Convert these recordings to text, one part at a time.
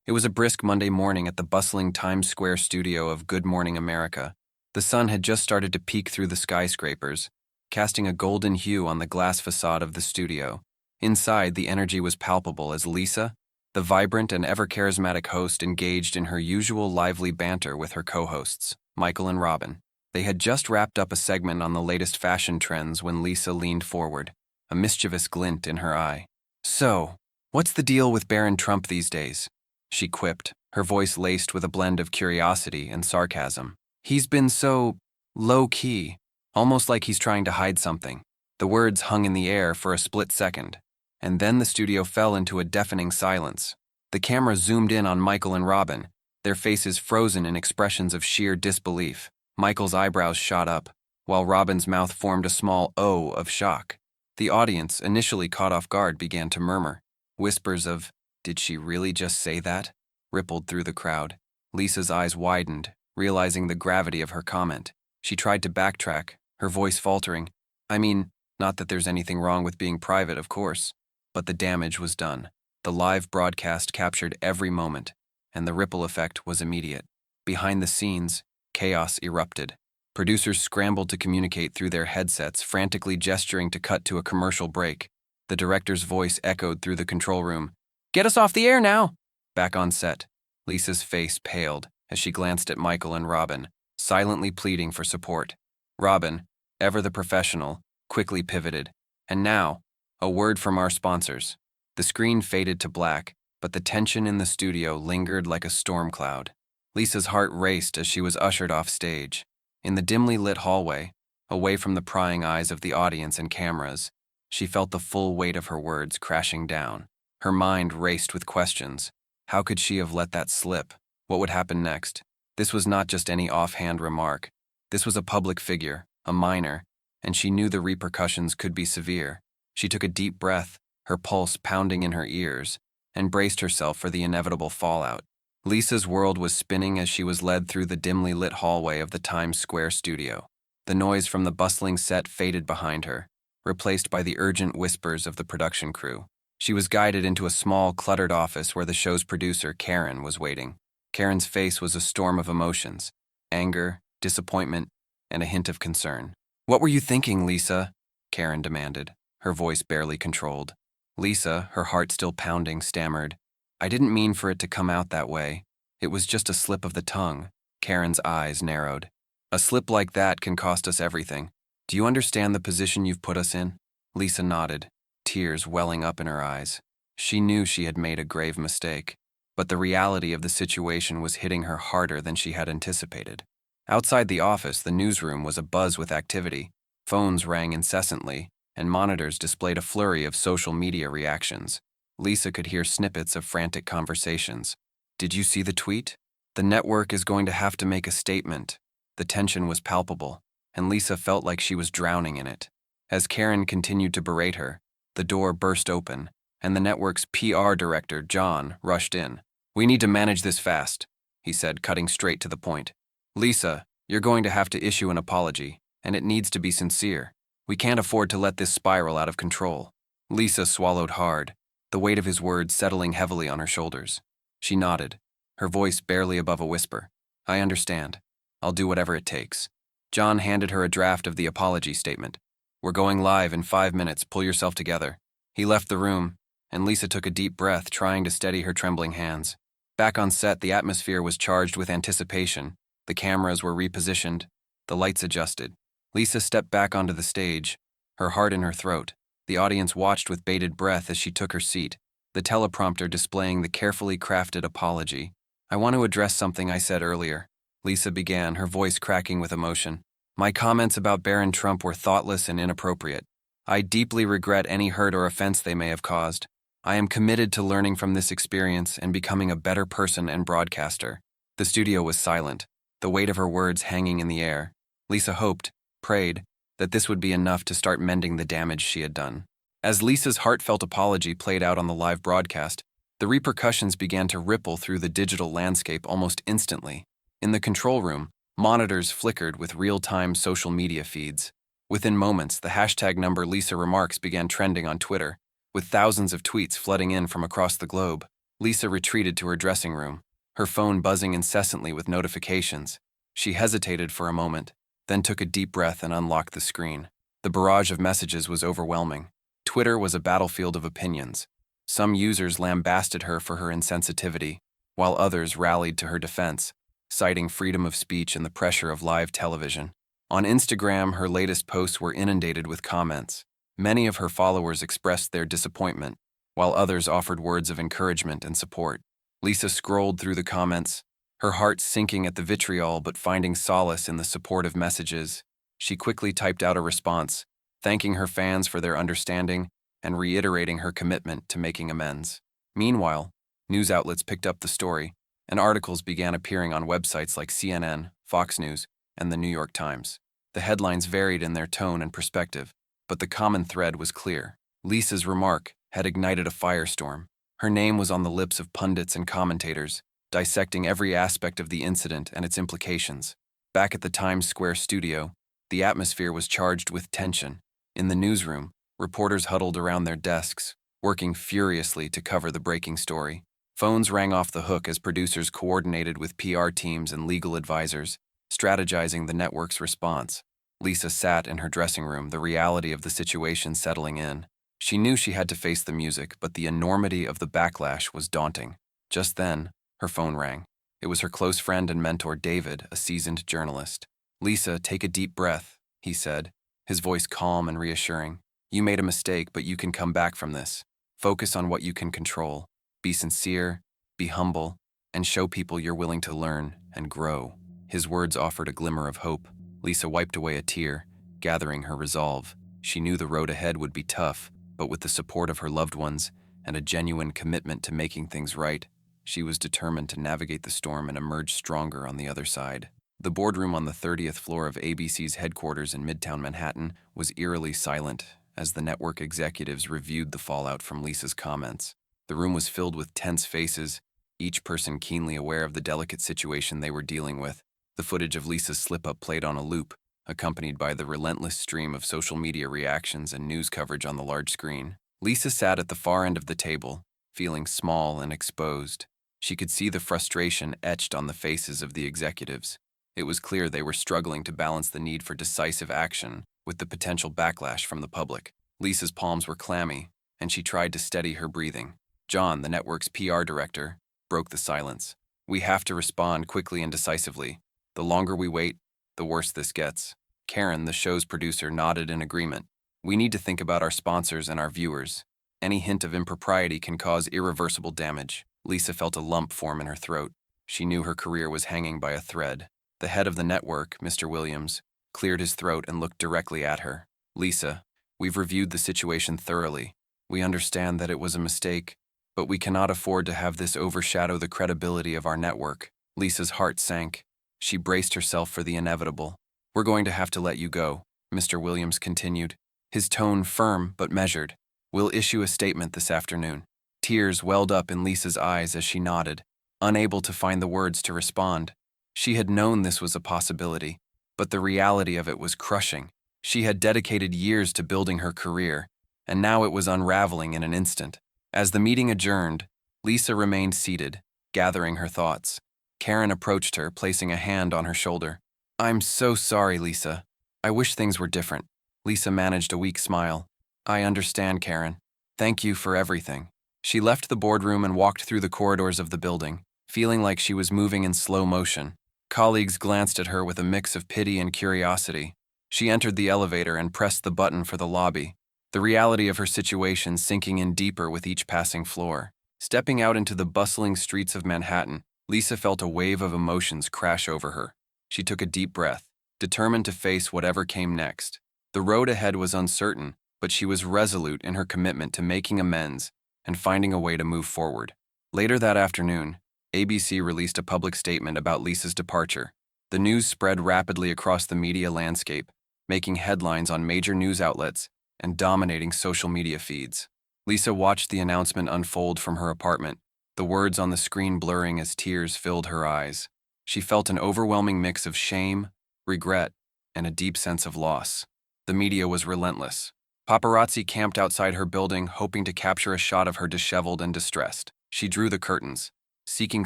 It was a brisk Monday morning at the bustling Times Square studio of Good Morning America. The sun had just started to peek through the skyscrapers, casting a golden hue on the glass facade of the studio. Inside, the energy was palpable as Lisa, the vibrant and ever-charismatic host, engaged in her usual lively banter with her co-hosts, Michael and Robin. They had just wrapped up a segment on the latest fashion trends when Lisa leaned forward, a mischievous glint in her eye. "So, what's the deal with Barron Trump these days?" she quipped, her voice laced with a blend of curiosity and sarcasm. "He's been so low-key, almost like he's trying to hide something." The words hung in the air for a split second, and then the studio fell into a deafening silence. The camera zoomed in on Michael and Robin, their faces frozen in expressions of sheer disbelief. Michael's eyebrows shot up, while Robin's mouth formed a small O of shock. The audience, initially caught off guard, began to murmur. Whispers of, "Did she really just say that?" rippled through the crowd. Lisa's eyes widened, realizing the gravity of her comment. She tried to backtrack, her voice faltering. "I mean, not that there's anything wrong with being private, of course." But the damage was done. The live broadcast captured every moment, and the ripple effect was immediate. Behind the scenes, chaos erupted. Producers scrambled to communicate through their headsets, frantically gesturing to cut to a commercial break. The director's voice echoed through the control room. "Get us off the air now!" Back on set, Lisa's face paled as she glanced at Michael and Robin, silently pleading for support. Robin, ever the professional, quickly pivoted. "And now, a word from our sponsors." The screen faded to black, but the tension in the studio lingered like a storm cloud. Lisa's heart raced as she was ushered off stage. In the dimly lit hallway, away from the prying eyes of the audience and cameras, she felt the full weight of her words crashing down. Her mind raced with questions. How could she have let that slip? What would happen next? This was not just any offhand remark. This was a public figure, a minor, and she knew the repercussions could be severe. She took a deep breath, her pulse pounding in her ears, and braced herself for the inevitable fallout. Lisa's world was spinning as she was led through the dimly lit hallway of the Times Square studio. The noise from the bustling set faded behind her, replaced by the urgent whispers of the production crew. She was guided into a small, cluttered office where the show's producer, Karen, was waiting. Karen's face was a storm of emotions: anger, disappointment, and a hint of concern. "What were you thinking, Lisa?" Karen demanded, her voice barely controlled. Lisa, her heart still pounding, stammered, "I didn't mean for it to come out that way. It was just a slip of the tongue." Karen's eyes narrowed. "A slip like that can cost us everything. Do you understand the position you've put us in?" Lisa nodded, tears welling up in her eyes. She knew she had made a grave mistake, but the reality of the situation was hitting her harder than she had anticipated. Outside the office, the newsroom was abuzz with activity. Phones rang incessantly, and monitors displayed a flurry of social media reactions. Lisa could hear snippets of frantic conversations. "Did you see the tweet? The network is going to have to make a statement." The tension was palpable, and Lisa felt like she was drowning in it. As Karen continued to berate her, the door burst open, and the network's PR director, John, rushed in. "We need to manage this fast," he said, cutting straight to the point. "Lisa, you're going to have to issue an apology, and it needs to be sincere. We can't afford to let this spiral out of control." Lisa swallowed hard, the weight of his words settling heavily on her shoulders. She nodded, her voice barely above a whisper. "I understand. I'll do whatever it takes." John handed her a draft of the apology statement. "We're going live in 5 minutes. Pull yourself together." He left the room, and Lisa took a deep breath, trying to steady her trembling hands. Back on set, the atmosphere was charged with anticipation. The cameras were repositioned, the lights adjusted. Lisa stepped back onto the stage, her heart in her throat. The audience watched with bated breath as she took her seat, the teleprompter displaying the carefully crafted apology. "I want to address something I said earlier," Lisa began, her voice cracking with emotion. "My comments about Barron Trump were thoughtless and inappropriate. I deeply regret any hurt or offense they may have caused. I am committed to learning from this experience and becoming a better person and broadcaster." The studio was silent, the weight of her words hanging in the air. Lisa hoped, prayed, that this would be enough to start mending the damage she had done. As Lisa's heartfelt apology played out on the live broadcast, the repercussions began to ripple through the digital landscape almost instantly. In the control room, monitors flickered with real-time social media feeds. Within moments, the hashtag number Lisa Remarks began trending on Twitter, with thousands of tweets flooding in from across the globe. Lisa retreated to her dressing room, her phone buzzing incessantly with notifications. She hesitated for a moment, then took a deep breath and unlocked the screen. The barrage of messages was overwhelming. Twitter was a battlefield of opinions. Some users lambasted her for her insensitivity, while others rallied to her defense, citing freedom of speech and the pressure of live television. On Instagram, her latest posts were inundated with comments. Many of her followers expressed their disappointment, while others offered words of encouragement and support. Lisa scrolled through the comments, her heart sinking at the vitriol but finding solace in the supportive messages. She quickly typed out a response, thanking her fans for their understanding and reiterating her commitment to making amends. Meanwhile, news outlets picked up the story, and articles began appearing on websites like CNN, Fox News, and the New York Times. The headlines varied in their tone and perspective, but the common thread was clear. Lisa's remark had ignited a firestorm. Her name was on the lips of pundits and commentators, dissecting every aspect of the incident and its implications. Back at the Times Square studio, the atmosphere was charged with tension. In the newsroom, reporters huddled around their desks, working furiously to cover the breaking story. Phones rang off the hook as producers coordinated with PR teams and legal advisors, strategizing the network's response. Lisa sat in her dressing room, the reality of the situation settling in. She knew she had to face the music, but the enormity of the backlash was daunting. Just then, her phone rang. It was her close friend and mentor, David, a seasoned journalist. "Lisa, take a deep breath," he said, his voice calm and reassuring. "You made a mistake, but you can come back from this. Focus on what you can control. Be sincere, be humble, and show people you're willing to learn and grow." His words offered a glimmer of hope. Lisa wiped away a tear, gathering her resolve. She knew the road ahead would be tough, but with the support of her loved ones and a genuine commitment to making things right, she was determined to navigate the storm and emerge stronger on the other side. The boardroom on the 30th floor of ABC's headquarters in Midtown Manhattan was eerily silent as the network executives reviewed the fallout from Lisa's comments. The room was filled with tense faces, each person keenly aware of the delicate situation they were dealing with. The footage of Lisa's slip-up played on a loop, accompanied by the relentless stream of social media reactions and news coverage on the large screen. Lisa sat at the far end of the table, feeling small and exposed. She could see the frustration etched on the faces of the executives. It was clear they were struggling to balance the need for decisive action with the potential backlash from the public. Lisa's palms were clammy, and she tried to steady her breathing. John, the network's PR director, broke the silence. "We have to respond quickly and decisively. The longer we wait, the worse this gets." Karen, the show's producer, nodded in agreement. "We need to think about our sponsors and our viewers. Any hint of impropriety can cause irreversible damage." Lisa felt a lump form in her throat. She knew her career was hanging by a thread. The head of the network, Mr. Williams, cleared his throat and looked directly at her. "Lisa, we've reviewed the situation thoroughly. We understand that it was a mistake, but we cannot afford to have this overshadow the credibility of our network." Lisa's heart sank. She braced herself for the inevitable. "We're going to have to let you go," Mr. Williams continued, his tone firm but measured. "We'll issue a statement this afternoon." Tears welled up in Lisa's eyes as she nodded, unable to find the words to respond. She had known this was a possibility, but the reality of it was crushing. She had dedicated years to building her career, and now it was unraveling in an instant. As the meeting adjourned, Lisa remained seated, gathering her thoughts. Karen approached her, placing a hand on her shoulder. "I'm so sorry, Lisa. I wish things were different." Lisa managed a weak smile. "I understand, Karen. Thank you for everything." She left the boardroom and walked through the corridors of the building, feeling like she was moving in slow motion. Colleagues glanced at her with a mix of pity and curiosity. She entered the elevator and pressed the button for the lobby, the reality of her situation sinking in deeper with each passing floor. Stepping out into the bustling streets of Manhattan, Lisa felt a wave of emotions crash over her. She took a deep breath, determined to face whatever came next. The road ahead was uncertain, but she was resolute in her commitment to making amends and finding a way to move forward. Later that afternoon, ABC released a public statement about Lisa's departure. The news spread rapidly across the media landscape, making headlines on major news outlets and dominating social media feeds. Lisa watched the announcement unfold from her apartment, the words on the screen blurring as tears filled her eyes. She felt an overwhelming mix of shame, regret, and a deep sense of loss. The media was relentless. Paparazzi camped outside her building, hoping to capture a shot of her disheveled and distressed. She drew the curtains, seeking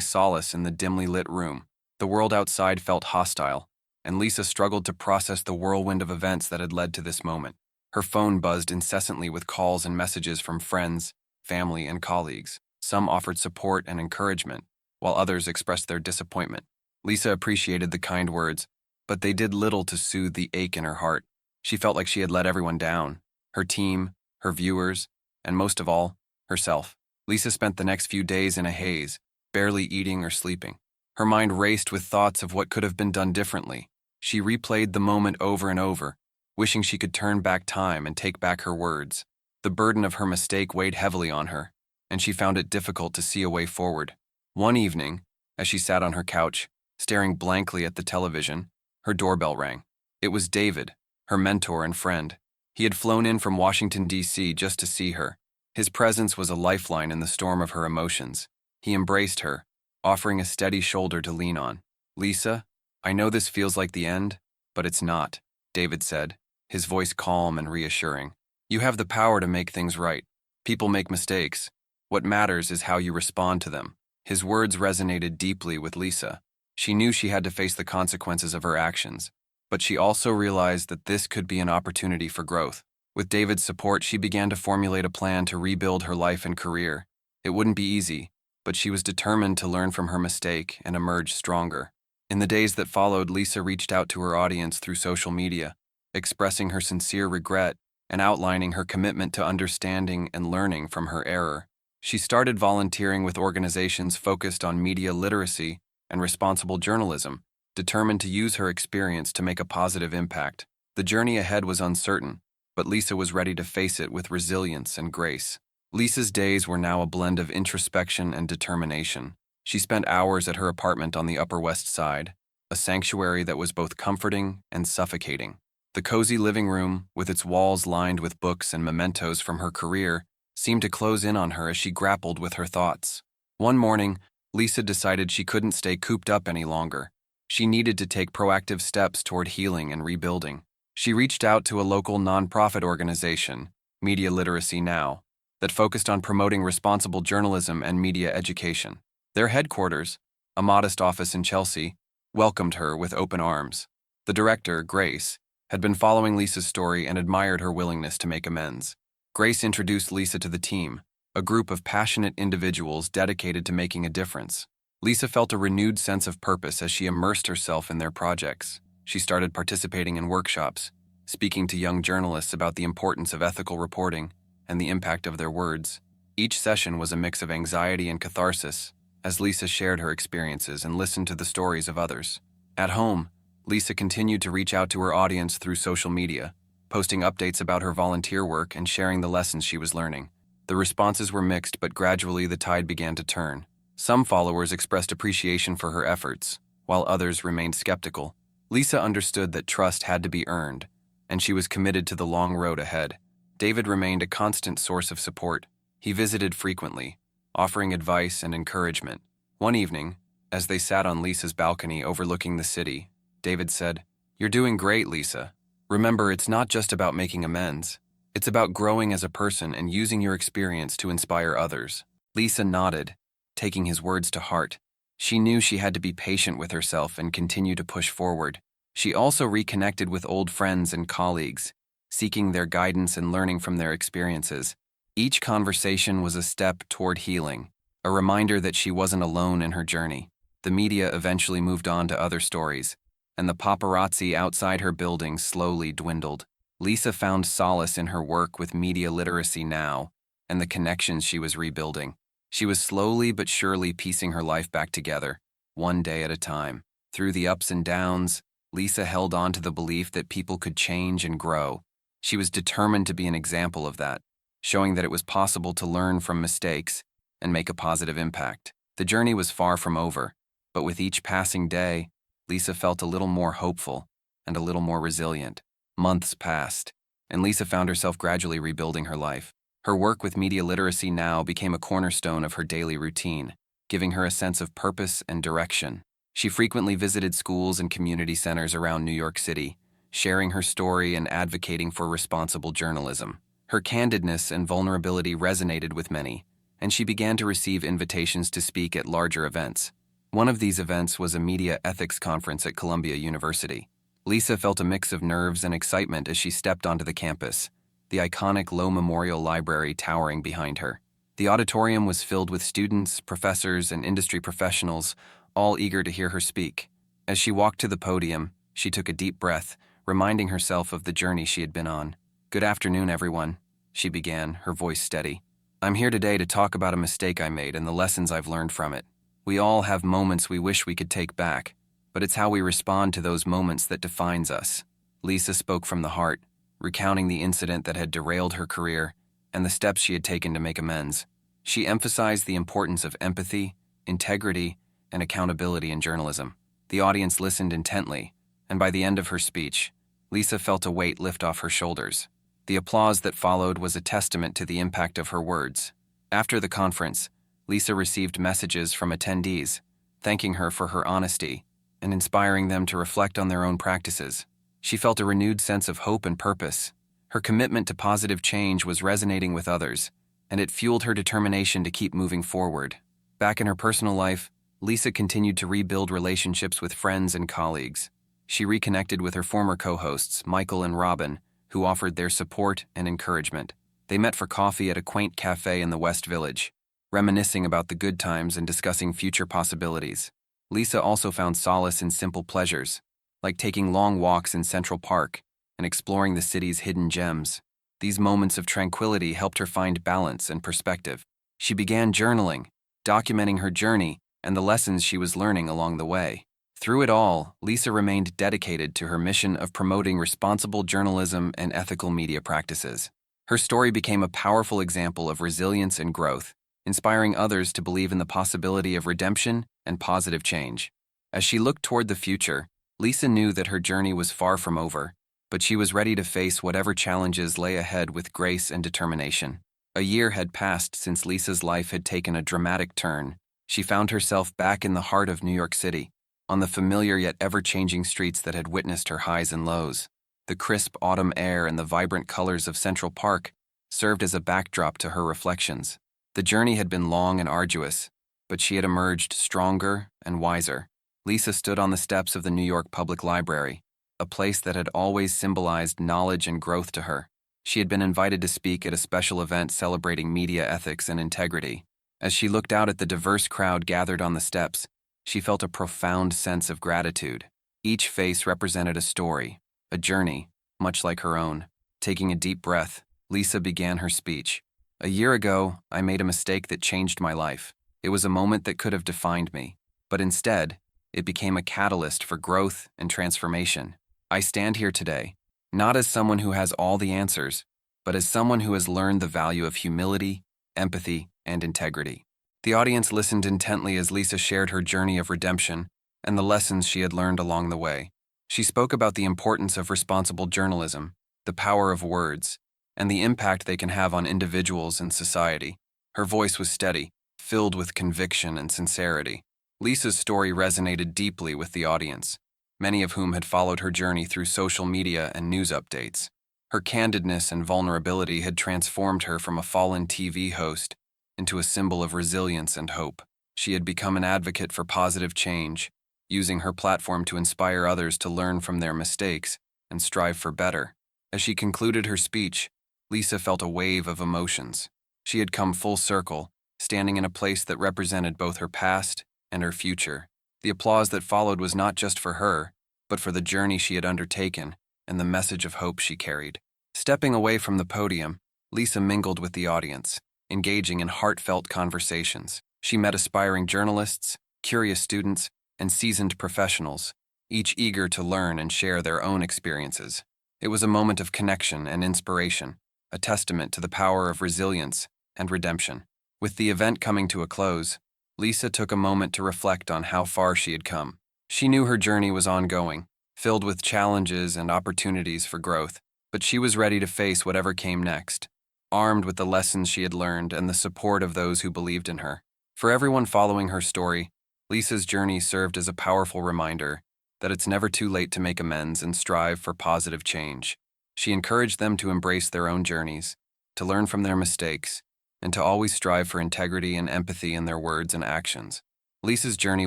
solace in the dimly lit room. The world outside felt hostile, and Lisa struggled to process the whirlwind of events that had led to this moment. Her phone buzzed incessantly with calls and messages from friends, family, and colleagues. Some offered support and encouragement, while others expressed their disappointment. Lisa appreciated the kind words, but they did little to soothe the ache in her heart. She felt like she had let everyone down: her team, her viewers, and most of all, herself. Lisa spent the next few days in a haze, barely eating or sleeping. Her mind raced with thoughts of what could have been done differently. She replayed the moment over and over, wishing she could turn back time and take back her words. The burden of her mistake weighed heavily on her, and she found it difficult to see a way forward. One evening, as she sat on her couch, staring blankly at the television, her doorbell rang. It was David, her mentor and friend. He had flown in from Washington, D.C. just to see her. His presence was a lifeline in the storm of her emotions. He embraced her, offering a steady shoulder to lean on. "Lisa, I know this feels like the end, but it's not," David said, his voice calm and reassuring. "You have the power to make things right. People make mistakes. What matters is how you respond to them." His words resonated deeply with Lisa. She knew she had to face the consequences of her actions, but she also realized that this could be an opportunity for growth. With David's support, she began to formulate a plan to rebuild her life and career. It wouldn't be easy, but she was determined to learn from her mistake and emerge stronger. In the days that followed, Lisa reached out to her audience through social media, expressing her sincere regret and outlining her commitment to understanding and learning from her error. She started volunteering with organizations focused on media literacy and responsible journalism, determined to use her experience to make a positive impact. The journey ahead was uncertain, but Lisa was ready to face it with resilience and grace. Lisa's days were now a blend of introspection and determination. She spent hours at her apartment on the Upper West Side, a sanctuary that was both comforting and suffocating. The cozy living room, with its walls lined with books and mementos from her career, seemed to close in on her as she grappled with her thoughts. One morning, Lisa decided she couldn't stay cooped up any longer. She needed to take proactive steps toward healing and rebuilding. She reached out to a local nonprofit organization, Media Literacy Now, that focused on promoting responsible journalism and media education. Their headquarters, a modest office in Chelsea, welcomed her with open arms. The director, Grace, had been following Lisa's story and admired her willingness to make amends. Grace introduced Lisa to the team, a group of passionate individuals dedicated to making a difference. Lisa felt a renewed sense of purpose as she immersed herself in their projects. She started participating in workshops, speaking to young journalists about the importance of ethical reporting and the impact of their words. Each session was a mix of anxiety and catharsis, as Lisa shared her experiences and listened to the stories of others. At home, Lisa continued to reach out to her audience through social media, posting updates about her volunteer work and sharing the lessons she was learning. The responses were mixed, but gradually the tide began to turn. Some followers expressed appreciation for her efforts, while others remained skeptical. Lisa understood that trust had to be earned, and she was committed to the long road ahead. David remained a constant source of support. He visited frequently, offering advice and encouragement. One evening, as they sat on Lisa's balcony overlooking the city, David said, "You're doing great, Lisa. Remember, it's not just about making amends. It's about growing as a person and using your experience to inspire others." Lisa nodded, taking his words to heart. She knew she had to be patient with herself and continue to push forward. She also reconnected with old friends and colleagues, seeking their guidance and learning from their experiences. Each conversation was a step toward healing, a reminder that she wasn't alone in her journey. The media eventually moved on to other stories, and the paparazzi outside her building slowly dwindled. Lisa found solace in her work with Media Literacy Now and the connections she was rebuilding. She was slowly but surely piecing her life back together, one day at a time. Through the ups and downs, Lisa held on to the belief that people could change and grow. She was determined to be an example of that, showing that it was possible to learn from mistakes and make a positive impact. The journey was far from over, but with each passing day, Lisa felt a little more hopeful and a little more resilient. Months passed, and Lisa found herself gradually rebuilding her life. Her work with Media Literacy Now became a cornerstone of her daily routine, giving her a sense of purpose and direction. She frequently visited schools and community centers around New York City, sharing her story and advocating for responsible journalism. Her candidness and vulnerability resonated with many, and she began to receive invitations to speak at larger events. One of these events was a media ethics conference at Columbia University. Lisa felt a mix of nerves and excitement as she stepped onto the campus, the iconic Low Memorial Library towering behind her. The auditorium was filled with students, professors, and industry professionals, all eager to hear her speak. As she walked to the podium, she took a deep breath, reminding herself of the journey she had been on. "Good afternoon, everyone," she began, her voice steady. "I'm here today to talk about a mistake I made and the lessons I've learned from it. We all have moments we wish we could take back, but it's how we respond to those moments that defines us." Lisa spoke from the heart, recounting the incident that had derailed her career and the steps she had taken to make amends. She emphasized the importance of empathy, integrity, and accountability in journalism. The audience listened intently, and by the end of her speech, Lisa felt a weight lift off her shoulders. The applause that followed was a testament to the impact of her words. After the conference, Lisa received messages from attendees, thanking her for her honesty and inspiring them to reflect on their own practices. She felt a renewed sense of hope and purpose. Her commitment to positive change was resonating with others, and it fueled her determination to keep moving forward. Back in her personal life, Lisa continued to rebuild relationships with friends and colleagues. She reconnected with her former co-hosts, Michael and Robin, who offered their support and encouragement. They met for coffee at a quaint cafe in the West Village, reminiscing about the good times and discussing future possibilities. Lisa also found solace in simple pleasures, like taking long walks in Central Park and exploring the city's hidden gems. These moments of tranquility helped her find balance and perspective. She began journaling, documenting her journey and the lessons she was learning along the way. Through it all, Lisa remained dedicated to her mission of promoting responsible journalism and ethical media practices. Her story became a powerful example of resilience and growth, inspiring others to believe in the possibility of redemption and positive change. As she looked toward the future, Lisa knew that her journey was far from over, but she was ready to face whatever challenges lay ahead with grace and determination. A year had passed since Lisa's life had taken a dramatic turn. She found herself back in the heart of New York City, on the familiar yet ever-changing streets that had witnessed her highs and lows. The crisp autumn air and the vibrant colors of Central Park served as a backdrop to her reflections. The journey had been long and arduous, but she had emerged stronger and wiser. Lisa stood on the steps of the New York Public Library, a place that had always symbolized knowledge and growth to her. She had been invited to speak at a special event celebrating media ethics and integrity. As she looked out at the diverse crowd gathered on the steps, she felt a profound sense of gratitude. Each face represented a story, a journey, much like her own. Taking a deep breath, Lisa began her speech. "A year ago, I made a mistake that changed my life. It was a moment that could have defined me, but instead, it became a catalyst for growth and transformation. I stand here today, not as someone who has all the answers, but as someone who has learned the value of humility, empathy, and integrity." The audience listened intently as Lisa shared her journey of redemption and the lessons she had learned along the way. She spoke about the importance of responsible journalism, the power of words, and the impact they can have on individuals and society. Her voice was steady, filled with conviction and sincerity. Lisa's story resonated deeply with the audience, many of whom had followed her journey through social media and news updates. Her candidness and vulnerability had transformed her from a fallen TV host into a symbol of resilience and hope. She had become an advocate for positive change, using her platform to inspire others to learn from their mistakes and strive for better. As she concluded her speech, Lisa felt a wave of emotions. She had come full circle, standing in a place that represented both her past and her future. The applause that followed was not just for her, but for the journey she had undertaken and the message of hope she carried. Stepping away from the podium, Lisa mingled with the audience, engaging in heartfelt conversations. She met aspiring journalists, curious students, and seasoned professionals, each eager to learn and share their own experiences. It was a moment of connection and inspiration, a testament to the power of resilience and redemption. With the event coming to a close, Lisa took a moment to reflect on how far she had come. She knew her journey was ongoing, filled with challenges and opportunities for growth, but she was ready to face whatever came next, armed with the lessons she had learned and the support of those who believed in her. For everyone following her story, Lisa's journey served as a powerful reminder that it's never too late to make amends and strive for positive change. She encouraged them to embrace their own journeys, to learn from their mistakes, and to always strive for integrity and empathy in their words and actions. Lisa's journey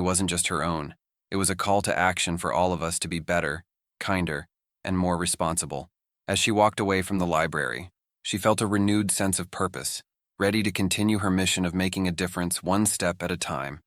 wasn't just her own. It was a call to action for all of us to be better, kinder, and more responsible. As she walked away from the library, she felt a renewed sense of purpose, ready to continue her mission of making a difference one step at a time.